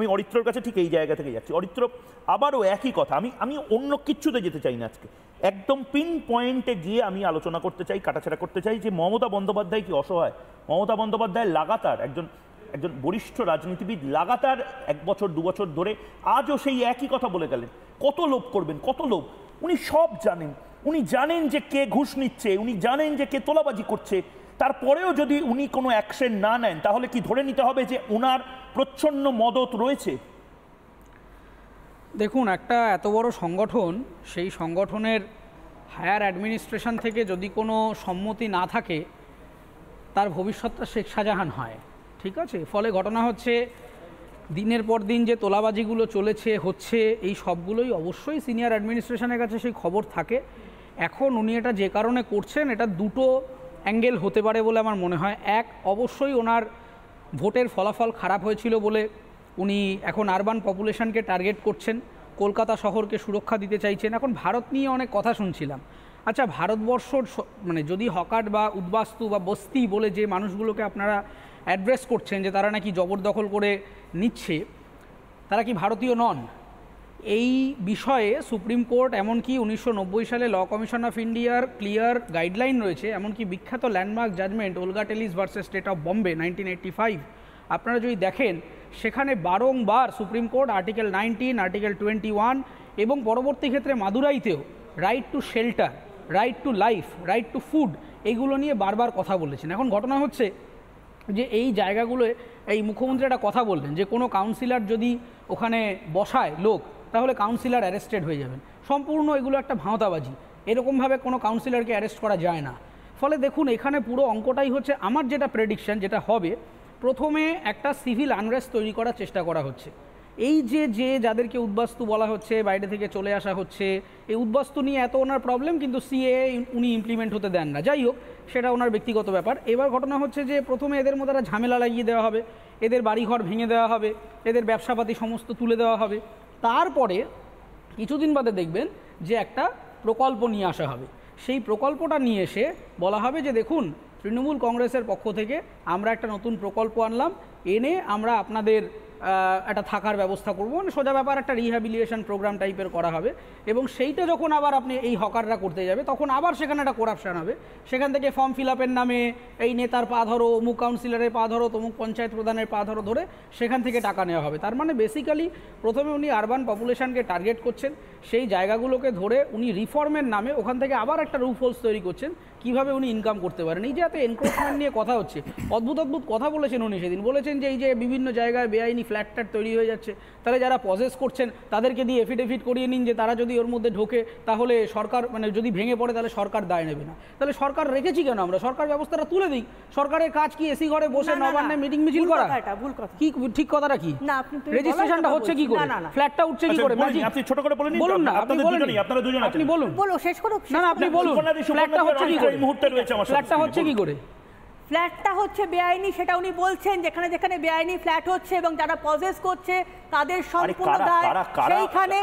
আমি অরিত্রর কাছে ঠিক এই জায়গা থেকে যাচ্ছি। অরিত্র আবারও একই কথা, আমি অন্য কিচ্ছুতে যেতে চাই না, আজকে একদম পিন পয়েন্টে গিয়ে আমি আলোচনা করতে চাই, কাটাছেড়া করতে চাই যে মমতা বন্দ্যোপাধ্যায় কি অসহায়। মমতা বন্দ্যোপাধ্যায় লাগাতার একজন বরিষ্ঠ রাজনীতিবিদ, লাগাতার 1 বছর 2 বছর ধরে আজও সেই একই কথা বলে গেলেন। কত লোভ করবেন, কত লোভ। উনি সব জানেন, উনি জানেন যে কে ঘুষ নিচ্ছে, উনি জানেন যে কে তোলাবাজি করছে। তারপরেও যদি উনি কোনো অ্যাকশন না নেন তাহলে কি ধরে নিতে হবে যে ওনার প্রচ্ছন্ন মদত রয়েছে? দেখুন, একটা এত বড় সংগঠন, সেই সংগঠনের হায়ার অ্যাডমিনিস্ট্রেশন থেকে যদি কোনো সম্মতি না থাকে, তার ভবিষ্যৎটা শেখ শাহজাহান হয়। ঠিক আছে, ফলে ঘটনা হচ্ছে দিনের পর দিন যে তোলাবাজিগুলো হচ্ছে এই সবগুলোই অবশ্যই সিনিয়র অ্যাডমিনিস্ট্রেশনের কাছে সেই খবর থাকে। এখন উনি এটা যে কারণে করছেন, এটা দুটো অ্যাঙ্গেল হতে পারে বলে আমার মনে হয়। এক, অবশ্যই ওনার ভোটের ফলাফল খারাপ হয়েছিল বলে উনি এখন আরবান পপুলেশনকে টার্গেট করছেন, কলকাতা শহরকে সুরক্ষা দিতে চাইছেন। এখন ভারত নিয়ে অনেক কথা শুনছিলাম। আচ্ছা, ভারতবর্ষর মানে যদি হকাট বা উদ্বাস্তু বা বস্তি বলে যে মানুষগুলোকে আপনারা অ্যাড্রেস করছেন যে তারা নাকি জবরদখল করে নিচ্ছে, তারা কি ভারতীয় নন? এই বিষয়ে সুপ্রিম কোর্ট, এমনকি 1990 সালে ল কমিশন অফ ইন্ডিয়ার ক্লিয়ার গাইডলাইন রয়েছে, এমনকি বিখ্যাত landmark judgment Olga Tellis versus State of Bombay 1985, আপনারা যদি দেখেন সেখানে বারংবার সুপ্রিম কোর্ট আর্টিকেল 19, আর্টিকেল 21 এবং পরবর্তী ক্ষেত্রে মাদুরাইতেও right to shelter, right to life, right to food, এইগুলো নিয়ে বারবার কথা বলেছেন। এখন ঘটনা হচ্ছে যে এই জায়গাগুলোয় এই মুখ্যমন্ত্রী একটা কথা বললেন যে কোনো কাউন্সিলর যদি ওখানে বসায় লোক, তাহলে কাউন্সিলর অ্যারেস্টেড হয়ে যাবেন। সম্পূর্ণ এগুলো একটা ভাঁওতাবাজি, এরকমভাবে কোনো কাউন্সিলরকে অ্যারেস্ট করা যায় না। ফলে দেখুন, এখানে পুরো অঙ্কটাই হচ্ছে, আমার যেটা প্রেডিকশন যেটা হবে, প্রথমে একটা সিভিল আনরেস্ট তৈরি করার চেষ্টা করা হচ্ছে। এই যে যাদেরকে উদ্বাস্তু বলা হচ্ছে, বাইরে থেকে চলে আসা হচ্ছে, এই উদ্বাস্তু নিয়ে এত ওনার প্রবলেম, কিন্তু সিএএ উনি ইমপ্লিমেন্ট হতে দেন না। যাই হোক, সেটা ওনার ব্যক্তিগত ব্যাপার। এবার ঘটনা হচ্ছে যে প্রথমে এদের মধ্যে একটা ঝামেলা লাগিয়ে দেওয়া হবে, এদের বাড়িঘর ভেঙে দেওয়া হবে, এদের ব্যবসাপাতি সমস্ত তুলে দেওয়া হবে। তারপরে কিছুদিন বাদে দেখবেন যে একটা প্রকল্প নিয়ে আসা হবে। সেই প্রকল্পটা নিয়ে এসে বলা হবে যে দেখুন, তৃণমূল কংগ্রেসের পক্ষ থেকে আমরা একটা নতুন প্রকল্প আনলাম, এনে আমরা আপনাদের একটা থাকার ব্যবস্থা করব, মানে সোজা ব্যাপার একটা রিহ্যাবিলিটেশন প্রোগ্রাম টাইপের করা হবে। এবং সেইটা যখন আবার আপনি এই হকাররা করতে যাবে, তখন আবার সেখানে একটা করাপশান হবে। সেখান থেকে ফর্ম ফিল আপের নামে এই নেতার পা ধরো, অমুক কাউন্সিলরের পা ধরো, তমুক পঞ্চায়েত প্রধানের পা ধরো ধরে সেখান থেকে টাকা নেওয়া হবে। তার মানে বেসিক্যালি প্রথমে উনি আরবান পপুলেশনকে টার্গেট করছেন, সেই জায়গাগুলোকে ধরে উনি রিফর্মের নামে ওখান থেকে আবার একটা রুফহোলস তৈরি করছেন কীভাবে উনি ইনকাম করতে পারেন। এই যে এত এনক্রোচমেন্ট নিয়ে কথা হচ্ছে, অদ্ভুত অদ্ভুত কথা বলেছেন উনি সেদিন। বলেছেন যে এই যে বিভিন্ন জায়গায় বেআইনি ফ্ল্যাট তৈরি হয়ে যাচ্ছে, তাহলে যারা পজেস করছেন তাদেরকে দিয়ে এফিডেভিট করিয়ে নিন যে তারা যদি ওর মধ্যে ঢোকে তাহলে সরকার, মানে যদি ভেঙে পড়ে তাহলে সরকার দায় নেবে না। তাহলে সরকার রেখেছি কেন আমরা? সরকার ব্যবস্থাটা তুলে দিই। সরকারের কাজ কি এসি ঘরে বসে নবান্নে মিটিং মিছিল করা? কি ঠিক কথাটা কি? রেজিস্ট্রেশনটা হচ্ছে কি করে? ফ্ল্যাটটা উঠছে কি করে? আপনি ছোট করে বলেন, বলুন না, আপনাদের দুজনেই, আপনারা দুজন আছেন, আপনি বলুন, বলো শেষ করো। না আপনি বলুন, ফ্ল্যাটটা হচ্ছে কি করে? এই মুহূর্তে রয়েছে আমার, ফ্ল্যাটটা হচ্ছে কি করে? ফ্ল্যাটটা হচ্ছে বেআইনি, সেটা উনি বলছেন। যেখানে যেখানে বেআইনি ফ্ল্যাট হচ্ছে এবং যারা পজেস করছে তাদের সম্পূর্ণ দায়। সেইখানে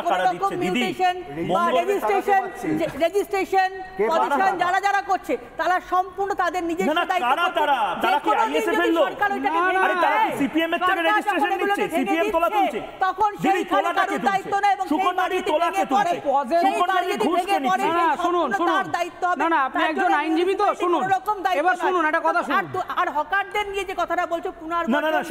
কোনো রকম মিউটেশন বা রেজিস্ট্রেশন পজিশন যারা করছে তারা সম্পূর্ণ তাদের নিজস্ব দায়িত্ব। তখন সেই কারোর দায়িত্ব না, এবং সেই বাড়িতে ভেঙে পড়ে, সেই বাড়িতে ভেঙে পড়ে, তার দায়িত্ব হবে। না, আপনি একজন আইনজীবী তো শুনুন, এবার শুনুন একটা কথা শুনুন। আর হকারদের নিয়ে যে কথাটা বলছো পুনর্বাসন, না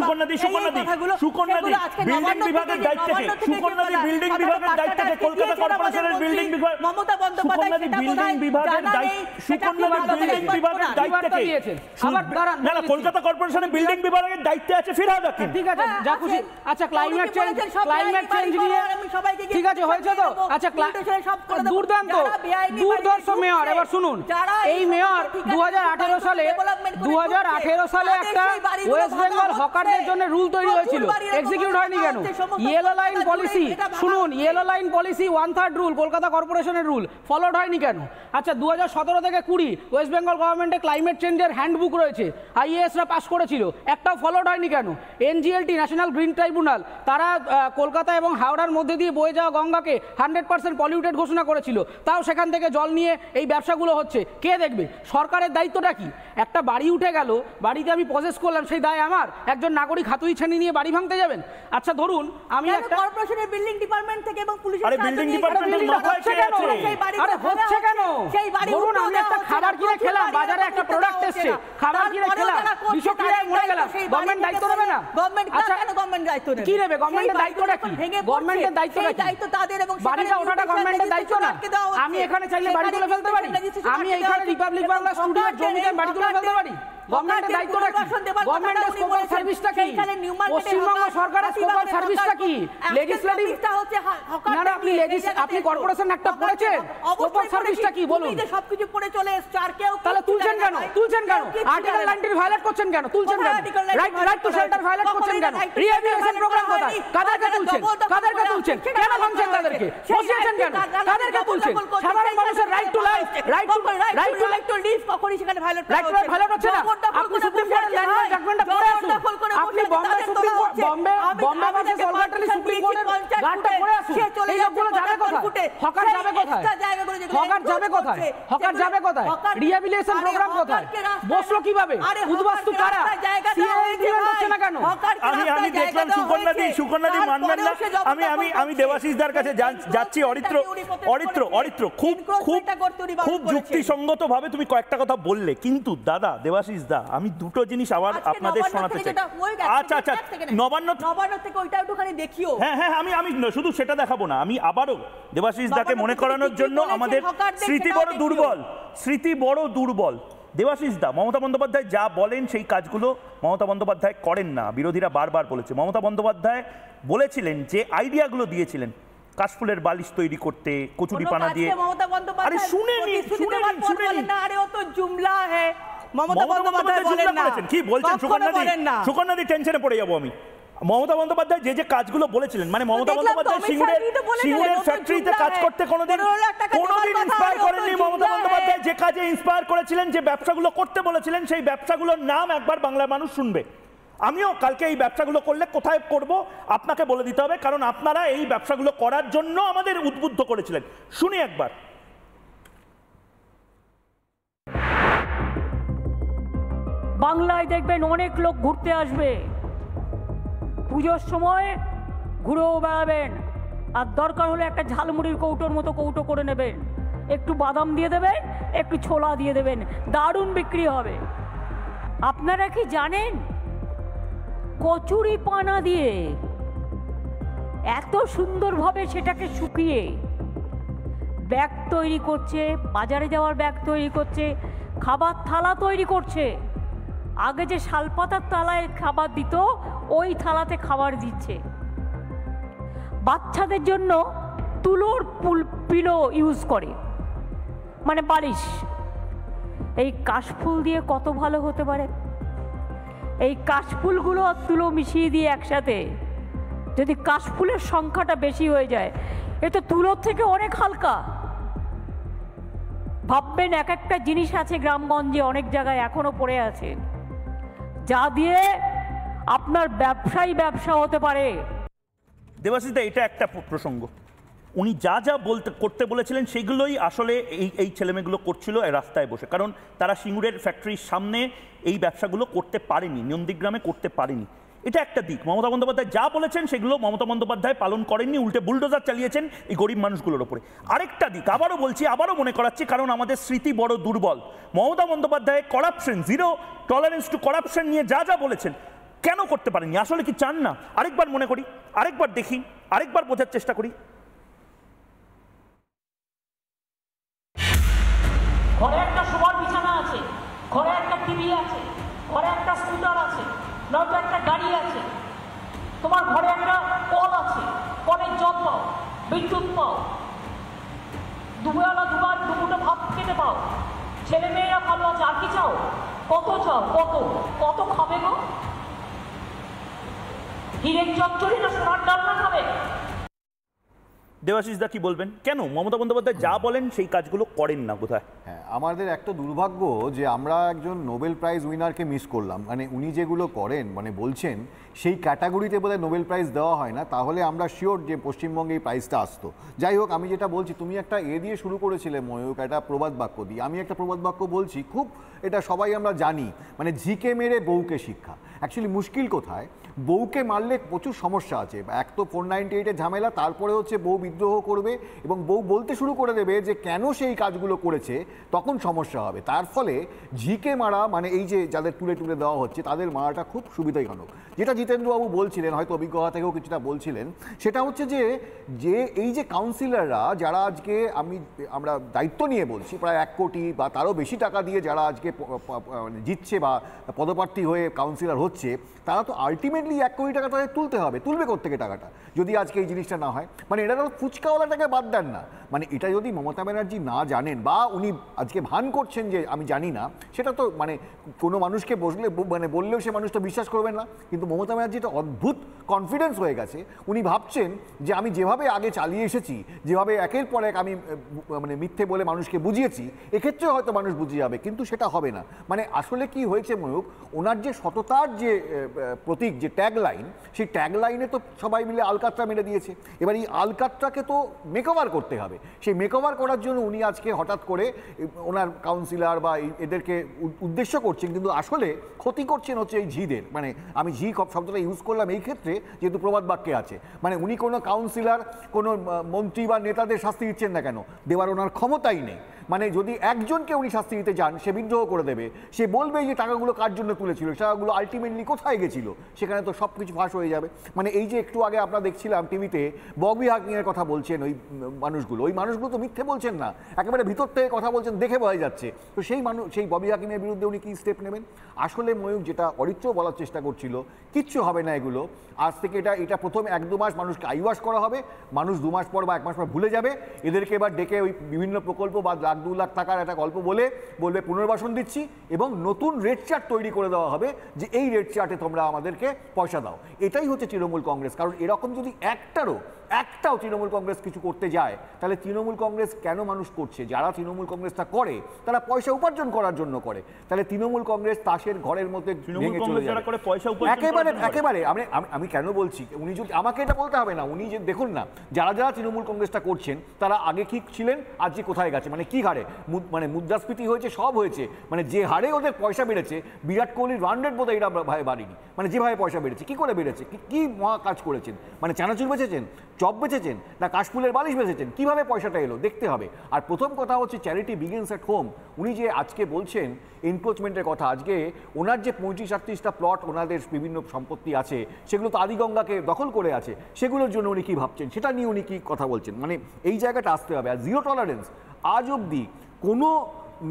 সুকন্যাদি বিল্ডিং বিভাগের দায়িত্ব থেকে, সুকন্যাদি বিল্ডিং বিভাগের দায়িত্ব থেকে, কলকাতা কর্পোরেশনের বিল্ডিং বিভাগ, মমতা বন্দ্যোপাধ্যায় সেটা বোধহয় বিল্ডিং বিভাগের দায়িত্ব থেকে, না কলকাতা কর্পোরেশনের বিল্ডিং বিভাগের দায়িত্বে আছে ফিরহাদ হাকিম। ঠিক আছে, যা খুশি। আচ্ছা, ক্লাইমেট চেঞ্জ নিয়ে ঠিক আছে হয়েছে তো? আচ্ছা, দুর্দান্ত মেয়র। এবার শুনুন, এই মেয়র 2018 সালে একটা ওয়েস্ট বেঙ্গল হকারদের জন্য রুল তৈরি হয়েছিল, এক্সিকিউট হয়নি কেন? ইয়েলো লাইন পলিসি, শুনুন, yellow line policy 1/3 rule, Kolkata কর্পোরেশনের রুল ফলোড হয়নি কেন? আচ্ছা, 2017 থেকে 20 ওয়েস্ট বেঙ্গল গভর্নমেন্টে ক্লাইমেট চেঞ্জের হ্যান্ডবুক রয়েছে, আইএএসরা পাস করেছিল, একটাও ফলোড হয়নি কেন? এনজিএলটি, ন্যাশনাল গ্রিন ট্রাইব্যুনাল, তারা কলকাতা এবং হাওড়ার মধ্যে দিয়ে বয়ে যাওয়া গঙ্গাকে 100% পলিউটেড ঘোষণা করেছিল, তাও সেখান থেকে জল নিয়ে এই ব্যবসাগুলো হচ্ছে। কে দেখবে? সরকারের দায়িত্বটা কি? একটা বাড়ি উঠে গেল, বাড়িতে আমি পজেস করলাম, সেই দায় আমার? একজন নাগরিক হাতুড়ি ছেনি নিয়ে বাড়ি ভাঙতে যাবেন? আচ্ছা ধরুন আমি একটা কর্পোরেশনের বিল্ডিং ডিপার্টমেন্ট থেকে এবং পুলিশের আরে বিল্ডিং ডিপার্টমেন্টের মাথায় কে আছে? আরে হচ্ছে কেন? ধরুন আমি একটা খাবার কিনে খেলাম, বাজারে একটা প্রোডাক্ট এসেছে, খাবার কিনে খেলাম, বিষক্রিয়ায় মরে গেলাম, গভর্নমেন্ট দায়িত্ব নেবে না? আচ্ছা কেন গভর্নমেন্ট দায়িত্ব নেবে? কি নেবে? গভর্নমেন্টের দায়িত্বটা কি? গভর্নমেন্টের দায়িত্বটা কি? দায়িত্ব তাদের, এবং বাড়িটা ওঠাটা গভর্নমেন্টের দায়িত্ব না? আমি এখানে চাইলে বাড়ি তুলে ফেলতে পারি? আমি এইখানে রিপাবলিক বাংলা স্টুডিওর জমিতে বাড়ি তুলে ফেলতে পারি? গভর্নমেন্টের দায়িত্বটা কি? গভর্নমেন্টের স্কোপ অফ সার্ভিসটা কি? পশ্চিমবঙ্গ সরকারের স্কোপ অফ সার্ভিসটা কি? লেজিসলেটিভ না না, আপনি কর্পোরেশন একটা পড়েছেন, স্কোপ অফ সার্ভিসটা কি বলুন? সবকিছু পড়ে চলে এসছে, আর কেউ তাহলে তুলছেন কেন? আর্টিকেল 19 ভায়োলেট করছেন কেন? তুলছেন কেন? রাইট টু শেল্টার ভায়োলেট করছেন কেন? রিহ্যাবিলিটেশন প্রোগ্রাম কোথায়? কাদেরকে তুলছেন? কেন ভাঙছেন তাদেরকে? বসিয়েছেন কেন? কাদেরকে তুলছেন? সাধারণ মানুষের right to life, right to live কখনই সেখানে ভায়োলেট হচ্ছে না। আপনি সুপ্রিম কোর্টের ল্যান্ডমার্ক জাজমেন্টটা পড়ে আসুন। আপনি বম্বে ভার্সেস অলকাটলি সুপ্রিম কোর্টের গানটা পড়ে আসুন। এই লোকগুলো যাবে কোথায়? হকার যাবে কোথায়? হকার যাবে কোথায়? রিহ্যাবিলিটেশন প্রোগ্রাম কোথায়? বসলো কিভাবে? উদ্বাস্তু কারা? সিএএ ইমপ্লিমেন্ট হচ্ছে না কেন? আমি দেখলাম সুকন্যাদি মানবেন না। আমি দেবাশিসদার কাছে যাচ্ছি। অরিত্র খুব যুক্তিসঙ্গত ভাবে তুমি কয়েকটা কথা বললে, কিন্তু দাদা দেবাশিস দা, আমি দুটো জিনিস আবার আপনাদের শোনাতে চাই। আচ্ছা নবান্ন থেকে ওইটা একটুখানি দেখিও। হ্যাঁ আমি শুধু সেটা দেখাবো না, আমি আবারও দেবাশিস দাকে মনে করানোর জন্য, আমাদের স্মৃতি বড় দুর্বল। দেবাশিস দা, মমতা বন্দ্যোপাধ্যায় যা বলেন সেই কাজগুলো মমতা বন্দ্যোপাধ্যায় করেন না, বিরোধীরা বারবার বলেছে। মমতা বন্দ্যোপাধ্যায় বলেছিলেন যে আইডিয়াগুলো দিয়েছিলেন কাশফুলের বালিশ তৈরি করতে, কচুরিপানা দিয়ে। আরে শুনে নিন আরে ও তো জুমলা হ্যায়। মমতা বন্দ্যোপাধ্যায় বলেন না। কি বলছেন সুকন্যাদি? টেনশনে পড়ে যাবো আমি। মমতা বন্দ্যোপাধ্যায় যে কাজগুলো বলেছিলেন, মানে মমতা বন্দ্যোপাধ্যায় সিঙ্গুরের ফ্যাক্টরিতে কাজ করতে কোনোদিন ইন্সপায়ার করেননি। মমতা বন্দ্যোপাধ্যায় যে কাজে ইন্সপায়ার করেছিলেন, যে ব্যবসাগুলো করতে বলেছিলেন, সেই ব্যবসাগুলোর নাম একবার বাংলার মানুষ শুনবে। আমিও কালকে এই ব্যবসাগুলো করলে কোথায় করব আপনাকে বলে দিতে হবে, কারণ আপনারা এই ব্যবসাগুলো করার জন্য আমাদের উদ্বুদ্ধ করেছিলেন। শুনি একবার। বাংলায় দেখবেন অনেক লোক ঘুরতে আসবে, পুজোর সময় ঘুরেও বেড়াবেন, আর দরকার হলে একটা ঝালমুড়ির কৌটোর মতো কৌটো করে নেবেন, একটু বাদাম দিয়ে দেবেন, একটু ছোলা দিয়ে দেবেন, দারুণ বিক্রি হবে। আপনারা কি জানেন কচুরি পানা দিয়ে এত সুন্দরভাবে সেটাকে শুকিয়ে ব্যাগ তৈরি করছে, বাজারে যাওয়ার ব্যাগ তৈরি করছে, খাবার থালা তৈরি করছে। আগে যে শালপাতার থালায় খাবার দিত, ওই থালাতে খাবার দিচ্ছে। বাচ্চাদের জন্য তুলোর পিলো ইউজ করে, মানে বালিশ। এই কাশফুল দিয়ে কত ভালো হতে পারে। এই কাশফুলগুলো আর তুলো মিশিয়ে দিয়ে একসাথে, যদি কাশফুলের সংখ্যাটা বেশি হয়ে যায়, এ তো তুলোর থেকে অনেক হালকা। ভাববেন এক একটা জিনিস আছে গ্রামগঞ্জে, অনেক জায়গায় এখনো পড়ে আছে, যা দিয়ে আপনার ব্যবসা হতে পারে। দেবাশিস দা, এটা একটা প্রসঙ্গ। উনি যা করতে বলেছিলেন সেগুলোই আসলে এই ছেলেমেয়েগুলো করছিল রাস্তায় বসে, কারণ তারা সিঙ্গুরের ফ্যাক্টরির সামনে এই ব্যবসাগুলো করতে পারেনি, নন্দীগ্রামে করতে পারেনি। এটা একটা দিক। মমতা বন্দ্যোপাধ্যায় যা বলেছেন সেগুলো মমতা বন্দ্যোপাধ্যায় পালন করেননি, উল্টে বুলডোজার চালিয়েছেন এই গরিব মানুষগুলোর ওপরে। আরেকটা দিক আবারও বলছি, আবারও মনে করাচ্ছি, কারণ আমাদের স্মৃতি বড় দুর্বল। Mamata Bandyopadhyay corruption, zero tolerance two corruption নিয়ে যা বলেছেন, কেন করতে পারেননি? আসলে কি চান না? আরেকবার মনে করি, আরেকবার দেখি, আরেকবার বোঝার চেষ্টা করি। ঘরে একটা শোবার বিছানা আছে, ঘরে একটা টিভি আছে, ঘরে একটা স্কুটার আছে, নয়তো একটা গাড়ি আছে, তোমার ঘরে একটা কল আছে, কলের জল পাও, বিদ্যুৎ পাও, দুবেলা দুবার দুপুরে ভাত খেতে পাও, ছেলে মেয়েরা ভালো আছে, আর কি চাও? কত চাও? কত খাবে গো? হিরের চচ্চড়ি না সোনার ডালনা খাবে? দেবাশিস দা কি বলবেন, কেন মমতা বন্দ্যোপাধ্যায় যা বলেন সেই কাজগুলো করেন না বোধহয়? হ্যাঁ, আমাদের একটা দুর্ভাগ্য যে আমরা একজন নোবেল প্রাইজ উইনারকে মিস করলাম। মানে উনি যেগুলো করেন, মানে বলছেন, সেই ক্যাটাগরিতে বোধহয় নোবেল প্রাইজ দেওয়া হয় না, তাহলে আমরা শিওর যে পশ্চিমবঙ্গে এই প্রাইজটা আসতো। যাই হোক, আমি যেটা বলছি, তুমি একটা দিয়ে শুরু করেছিলে ময়ূক, একটা প্রবাদ বাক্য দিয়ে, আমি একটা প্রবাদ বাক্য বলছি, খুব এটা সবাই আমরা জানি, মানে ঝিকে মেরে বউকে শিক্ষা। অ্যাকচুয়ালি মুশকিল কোথায়, বউকে মারলে প্রচুর সমস্যা আছে। এক তো 498-এর ঝামেলা, তারপরে হচ্ছে বউ বিদ্রোহ করবে এবং বউ বলতে শুরু করে দেবে যে কেন সেই কাজগুলো করেছে, তখন সমস্যা হবে। তার ফলে ঝিকে মারা, মানে এই যে যাদের তুলে তুলে দেওয়া হচ্ছে তাদের মারাটা খুব সুবিধাজনক। যেটা জিতেন্দ্রবাবু বলছিলেন, হয়তো অভিজ্ঞতা থেকেও কিছুটা বলছিলেন, সেটা হচ্ছে যে এই যে কাউন্সিলররা যারা আজকে, আমরা দায়িত্ব নিয়ে বলছি, প্রায় 1 কোটি বা তারও বেশি টাকা দিয়ে যারা আজকে জিতছে বা পদপ্রার্থী হয়ে কাউন্সিলর হচ্ছে, তারা তো আলটিমেটলি 1 কোটি টাকা তাদের তুলতে হবে। তুলবে কোত্থেকে টাকাটা যদি আজকে এই জিনিসটা না হয়? মানে এটা তো ফুচকাওয়ালাটাকে বাদ দেন না, মানে এটা যদি মমতা ব্যানার্জি না জানেন বা উনি আজকে ভান করছেন যে আমি জানি না, সেটা তো মানে কোনো মানুষকে বললেও সে মানুষ তো বিশ্বাস করবেন না। কিন্তু মমতা ব্যানার্জি একটা অদ্ভুত কনফিডেন্স হয়ে গেছে, উনি ভাবছেন যে আমি যেভাবে আগে চালিয়ে এসেছি, যেভাবে একের পর এক আমি মানে মিথ্যে বলে মানুষকে বুঝিয়েছি, এক্ষেত্রেও হয়তো মানুষ বুঝিয়ে যাবে, কিন্তু সেটা হবে না। মানে আসলে কি হয়েছে ময়ূক, ওনার যে সততার যে প্রতীক, যে ট্যাগলাইন, সেই ট্যাগলাইনে তো সবাই মিলে আলকাতরা মেরে দিয়েছে। এবার এই আলকাতরাকে তো মেকওভার করতে হবে। সেই মেকওভার করার জন্য উনি আজকে হঠাৎ করে ওনার কাউন্সিলর বা এদেরকে উদ্দেশ্য করছেন, কিন্তু আসলে ক্ষতি করছেন হচ্ছে এই ঝিদের। মানে আমি ঝি শব্দটা ইউজ করলাম এই ক্ষেত্রে যেহেতু প্রবাদ বাক্যে আছে। মানে উনি কোনো কাউন্সিলর, কোনো মন্ত্রী বা নেতাদের শাস্তি দিচ্ছেন না কেন, দেওয়ার ওনার ক্ষমতাই নেই। মানে যদি একজনকে উনি শাস্তি দিতে যান, সে বিদ্রোহ করে দেবে, সে বলবে যে টাকাগুলো কার জন্য তুলেছিল, টাকাগুলো আলটিমেটলি কোথায় গেছিল, সেখানে তো সব কিছু ফাঁস হয়ে যাবে। মানে এই যে একটু আগে আমরা দেখছিলাম টিভিতে ববি হাকিমের কথা বলছেন ওই মানুষগুলো তো মিথ্যে বলছেন না, একেবারে ভিতর থেকে কথা বলছেন, দেখে বোঝা যাচ্ছে। তো সেই ববি হাকিমের বিরুদ্ধে উনি কি স্টেপ নেবেন? আসলে ময়ূক যেটা অরিত্র বলার চেষ্টা করছিল, কিচ্ছু হবে না এগুলো। আজ থেকে এটা প্রথম 1-2 মাস মানুষকে আইওয়াশ করা হবে, মানুষ 2 মাস পর বা 1 মাস পর ভুলে যাবে। এদেরকে এবার ডেকে ওই বিভিন্ন প্রকল্প বা 1-2 লাখ টাকার একটা গল্প বলবে পুনর্বাসন দিচ্ছি, এবং নতুন রেট চার্ট তৈরি করে দেওয়া হবে যে এই রেট চার্টে তোমরা আমাদেরকে পয়সা দাও। এটাই হচ্ছে তৃণমূল কংগ্রেস। কারণ এরকম যদি একটাও তৃণমূল কংগ্রেস কিছু করতে যায়, তাহলে তৃণমূল কংগ্রেস কেন মানুষ করছে? যারা তৃণমূল কংগ্রেসটা করে তারা পয়সা উপার্জন করার জন্য করে, তাহলে তৃণমূল কংগ্রেস তাসের ঘরের মধ্যে ভেঙে চলে যাবে একেবারে। আমি কেন বলছি, উনি যদি আমাকে এটা বলতে হবে না, উনি যে দেখুন না, যারা তৃণমূল কংগ্রেসটা করছেন তারা আগে কি ছিলেন, আজকে কোথায় গেছে, মানে কি হারে, মানে মুদ্রাস্ফীতি হয়েছে, সব হয়েছে। মানে যে হারে ওদের পয়সা বেড়েছে, বিরাট কোহলির 100 বোধহয় এটা বাড়েনি। মানে যেভাবে পয়সা বেড়েছে, কি করে বেড়েছে, কি মহা কাজ করেছেন, মানে চানাচুর বেচেছেন, চপ বেচেছেন, না কাশফুলের বালিশ বেচেছেন, কিভাবে পয়সাটা এলো দেখতে হবে। আর প্রথম কথা হচ্ছে চ্যারিটি বিগিনস এট হোম। উনি যে আজকে বলছেন এনক্রোচমেন্টের কথা, আজকে ওনার যে 35-38টা প্লট ওনাদের বিভিন্ন সম্পত্তি আছে, সেগুলো তো আদিগঙ্গাকে দখল করে আছে, সেগুলোর জন্য উনি কি ভাবছেন, সেটা নিয়ে উনি কি কথা বলছেন, মানে এই জায়গাটা আসতে হবে। আর জিরো টলারেন্স, আজ অবধি কোনো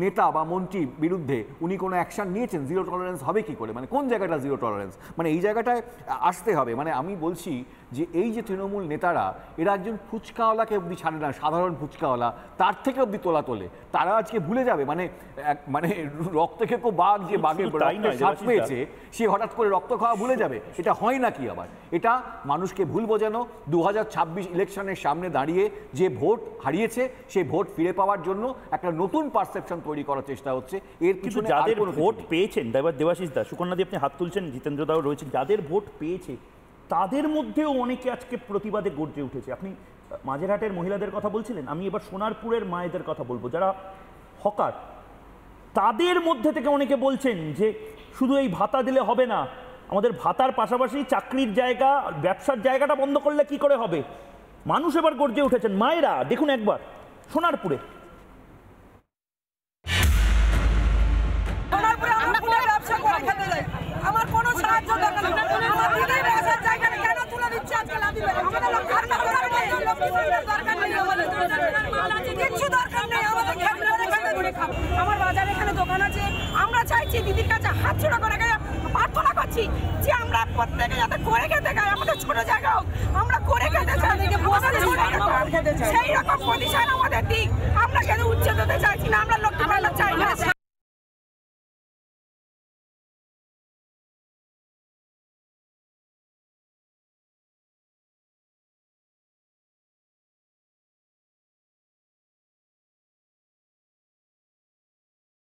নেতা বা মন্ত্রীর বিরুদ্ধে উনি কোনো অ্যাকশন নিয়েছেন? জিরো টলারেন্স হবে কি করে, মানে কোন জায়গাটা জিরো টলারেন্স, মানে এই জায়গাটায় আসতে হবে। মানে আমি বলছি যে এই যে তৃণমূল নেতারা, এরা একজন ফুচকাওয়ালাকে অবধি ছাড়ে না, সাধারণ ফুচকাওয়ালা, তার থেকে অবধি তোলে, তারা আজকে ভুলে যাবে। মানে রক্ত খেকো বাঘ, যে বাঘের স্বাদ পেয়েছে, সে হঠাৎ করে রক্ত খাওয়া ভুলে যাবে, এটা হয় নাকি আবার? এটা মানুষকে ভুল বোঝানো। 2026 ইলেকশনের সামনে দাঁড়িয়ে যে ভোট হারিয়েছে, সেই ভোট ফিরে পাওয়ার জন্য একটা নতুন পারসেপশন তৈরি করার চেষ্টা হচ্ছে। এর কিছু যাদের ভোট পেয়েছেন, দেবাশিস দা, সুকন্যা দি আপনি হাত তুলছেন, জিতেন্দ্র দাও রয়েছেন, যাদের ভোট পেয়েছে তাদের মধ্যেও অনেকে আজকে প্রতিবাদে গর্জে উঠেছে। আপনি মাঝেরহাটের মহিলাদের কথা বলছিলেন, আমি এবার সোনারপুরের মায়েদের কথা বলবো, যারা হকার, তাদের মধ্যে থেকে অনেকে বলছেন যে শুধু এই ভাতা দিলে হবে না, আমাদের ভাতার পাশাপাশি চাকরির জায়গা, ব্যবসার জায়গাটা বন্ধ করলে কি করে হবে। মানুষ এবার গর্জে উঠেছেন, মায়েরা দেখুন একবার সোনারপুরে। আমার কোনো সাহায্য দরকার নেই, আমার দিদির ব্যবসার জায়গাটা কেন তুলে দিচ্ছে আজকাল? আমাদের দরকার নেই, কিচ্ছু দরকার নেই, আমাদের খেতে খাবো। আমার বাজারে এখানে দোকান আছে, আমরা চাইছি দিদির কাছে হাত ছোড়া করে প্রার্থনা করছি যে আমরা প্রত্যেকে যাতে করে খেতে খাই, আমাদের ছোট জায়গা হোক, আমরা করে খেতে চাই, সেই রকম পজিশন আমাদের দিক। আমরা কেন উচ্ছেদ হতে চাইছি না, আমরা লক্ষ্মী ভান্ডার চাই না।